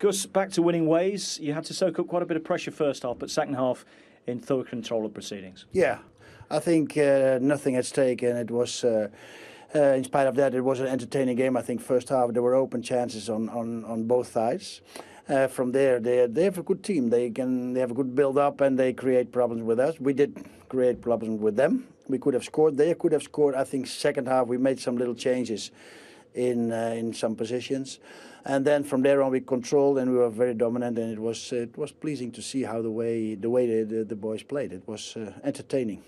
Guus, back to winning ways. You had to soak up quite a bit of pressure first half, but second half in thorough control of proceedings. Yeah, I think nothing at stake, and it was. In spite of that, it was an entertaining game. I think first half there were open chances on both sides. From there, they have a good team. They have a good build-up, and they create problems with us. We did create problems with them. We could have scored. They could have scored. I think second half we made some little changes in some positions, and then from there on we controlled and we were very dominant. And it was pleasing to see how the way the boys played. It was entertaining.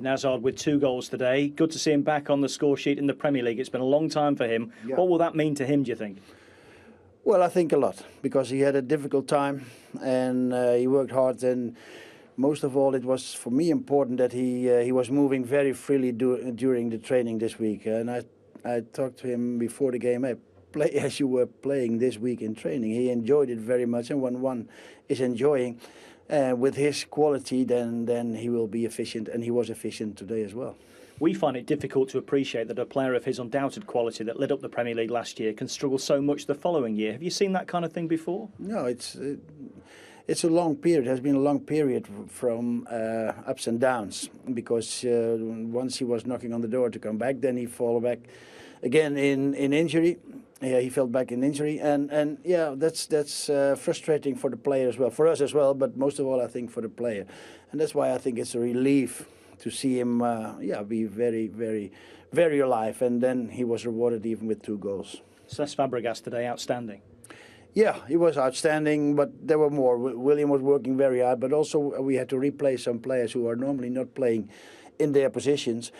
Hazard with 2 goals today. Good to see him back on the score sheet in the Premier League. It's been a long time for him. Yeah. What will that mean to him, do you think? Well, I think a lot, because he had a difficult time and he worked hard. And most of all, it was for me important that he was moving very freely during the training this week. And I talked to him before the game. Hey, play as you were playing this week in training. He enjoyed it very much, and when one is enjoying with his quality, then he will be efficient, and he was efficient today as well. We find it difficult to appreciate that a player of his undoubted quality that lit up the Premier League last year can struggle so much the following year. Have you seen that kind of thing before? No, it's a long period. It has been a long period from ups and downs, because once he was knocking on the door to come back, then he fall back again in injury. Yeah, he fell back in injury, and yeah, that's frustrating for the player as well, for us as well, but most of all I think for the player, and that's why I think it's a relief to see him be very, very, very alive. And then he was rewarded even with 2 goals. Cesc Fabregas today, outstanding. Yeah, he was outstanding, but there were more. William was working very hard, but also we had to replace some players who are normally not playing in their positions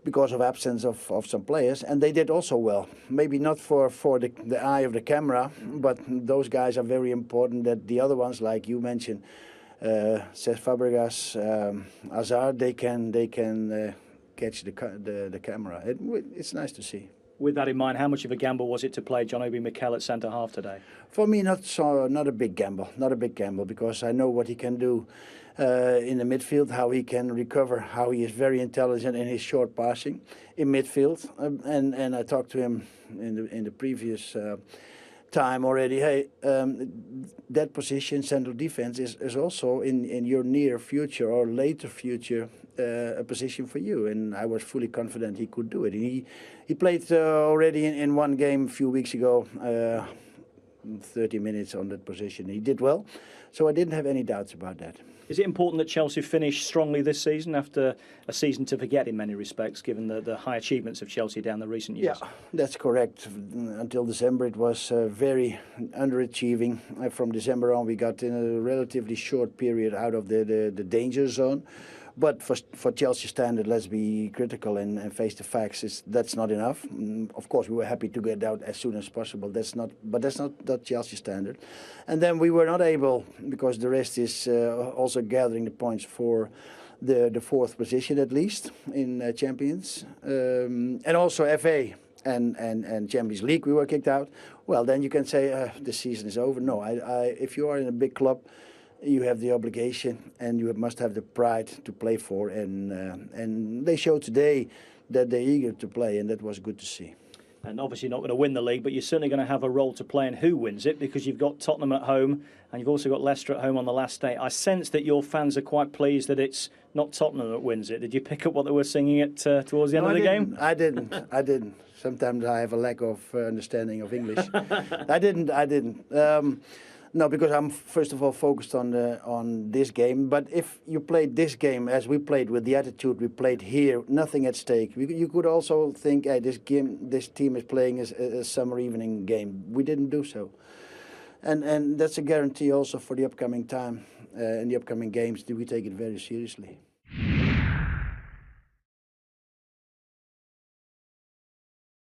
because of absence of some players, and they did also well. Maybe not for the eye of the camera, but those guys are very important. That the other ones, like you mentioned, Cesc Fabregas, Hazard, they can catch the camera. It's nice to see. With that in mind, how much of a gamble was it to play John Obi Mikel at centre half today? For me, not a big gamble. Not a big gamble, because I know what he can do in the midfield, how he can recover, how he is very intelligent in his short passing in midfield. And I talked to him in the previous time already. Hey, that position, central defense, is also in your near future or later future a position for you. And I was fully confident he could do it. He played already in one game a few weeks ago, 30 minutes on that position. He did well, so I didn't have any doubts about that. Is it important that Chelsea finish strongly this season after a season to forget in many respects, given the high achievements of Chelsea down the recent years? Yeah, that's correct. Until December it was very underachieving. From December on we got in a relatively short period out of the danger zone. But for Chelsea standard, let's be critical and face the facts. That's not enough. Of course, we were happy to get out as soon as possible. That's not Chelsea standard. And then we were not able, because the rest is also gathering the points for the 4th position at least in Champions, and also FA and Champions League. We were kicked out. Well, then you can say the season is over. No, if you are in a big club, you have the obligation and you must have the pride to play for, and they showed today that they're eager to play, and that was good to see. And obviously not going to win the league, but you're certainly going to have a role to play in who wins it, because you've got Tottenham at home and you've also got Leicester at home on the last day. I sense that your fans are quite pleased that it's not Tottenham that wins it. Did you pick up what they were singing towards the end of the game? I didn't. Sometimes I have a lack of understanding of English. I didn't. No, because I'm first of all focused on this game. But if you played this game as we played, with the attitude we played here, nothing at stake, you could also think, hey, this team is playing a summer evening game. We didn't do so, and that's a guarantee also for the upcoming time and the upcoming games. Do we take it very seriously?